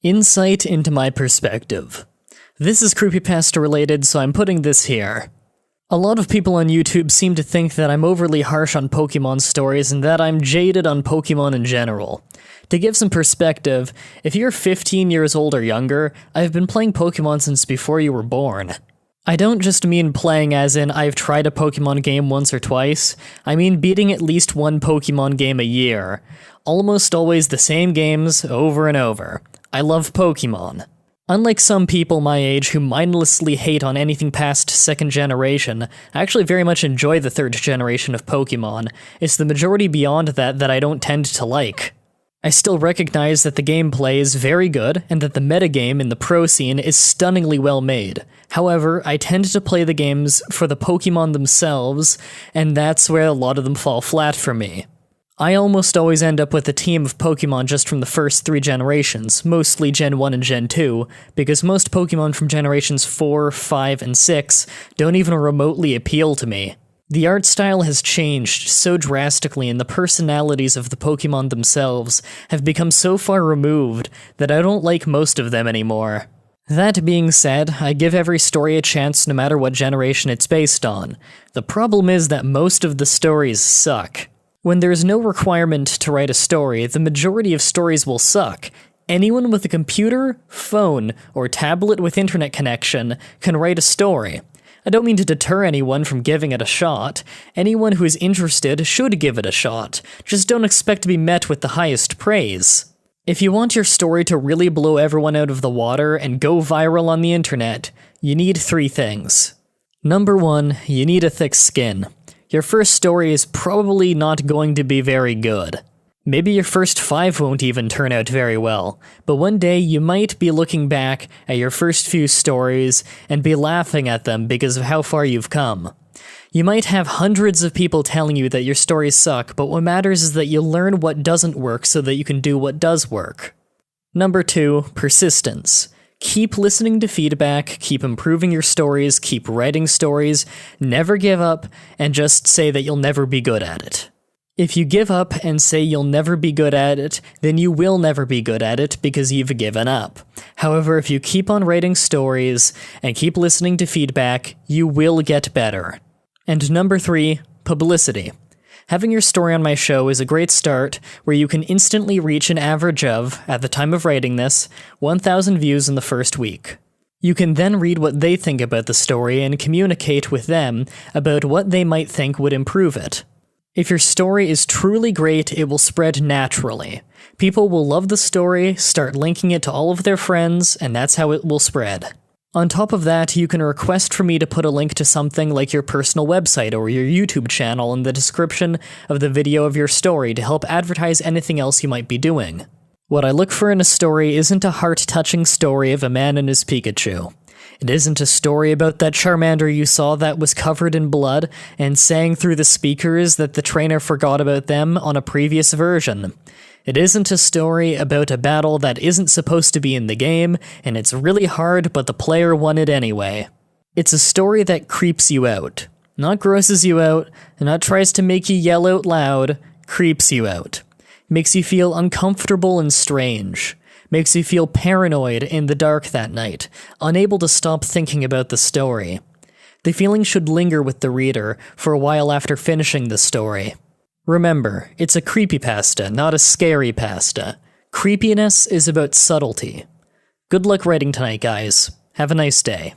Insight into my perspective. This is Creepypasta related, so I'm putting this here. A lot of people on YouTube seem to think that I'm overly harsh on Pokémon stories and that I'm jaded on Pokémon in general. To give some perspective, if you're 15 years old or younger, I've been playing Pokémon since before you were born. I don't just mean playing as in I've tried a Pokémon game once or twice, I mean beating at least one Pokémon game a year. Almost always the same games, over and over. I love Pokémon. Unlike some people my age who mindlessly hate on anything past 2nd generation, I actually very much enjoy the 3rd generation of Pokémon. It's the majority beyond that I don't tend to like. I still recognize that the gameplay is very good, and that the metagame in the pro scene is stunningly well made. However, I tend to play the games for the Pokémon themselves, and that's where a lot of them fall flat for me. I almost always end up with a team of Pokémon just from the first 3 generations, mostly Gen 1 and Gen 2, because most Pokémon from generations 4, 5, and 6 don't even remotely appeal to me. The art style has changed so drastically and the personalities of the Pokémon themselves have become so far removed that I don't like most of them anymore. That being said, I give every story a chance no matter what generation it's based on. The problem is that most of the stories suck. When there's no requirement to write a story, the majority of stories will suck. Anyone with a computer, phone, or tablet with internet connection can write a story. I don't mean to deter anyone from giving it a shot. Anyone who is interested should give it a shot. Just don't expect to be met with the highest praise. If you want your story to really blow everyone out of the water and go viral on the internet, you need 3 things. Number 1, you need a thick skin. Your first story is probably not going to be very good. Maybe your first 5 won't even turn out very well, but one day you might be looking back at your first few stories and be laughing at them because of how far you've come. You might have hundreds of people telling you that your stories suck, but what matters is that you learn what doesn't work so that you can do what does work. Number 2, persistence. Keep listening to feedback, keep improving your stories, keep writing stories, never give up, and just say that you'll never be good at it. If you give up and say you'll never be good at it, then you will never be good at it because you've given up. However, if you keep on writing stories and keep listening to feedback, you will get better. And number 3, publicity. Having your story on my show is a great start, where you can instantly reach an average of, at the time of writing this, 1,000 views in the first week. You can then read what they think about the story and communicate with them about what they might think would improve it. If your story is truly great, it will spread naturally. People will love the story, start linking it to all of their friends, and that's how it will spread. On top of that, you can request for me to put a link to something like your personal website or your YouTube channel in the description of the video of your story to help advertise anything else you might be doing. What I look for in a story isn't a heart-touching story of a man and his Pikachu. It isn't a story about that Charmander you saw that was covered in blood and sang through the speakers that the trainer forgot about them on a previous version. It isn't a story about a battle that isn't supposed to be in the game, and it's really hard, but the player won it anyway. It's a story that creeps you out. Not grosses you out, and not tries to make you yell out loud, creeps you out. Makes you feel uncomfortable and strange. Makes you feel paranoid in the dark that night, unable to stop thinking about the story. The feeling should linger with the reader for a while after finishing the story. Remember, it's a creepypasta, not a scary pasta. Creepiness is about subtlety. Good luck writing tonight, guys. Have a nice day.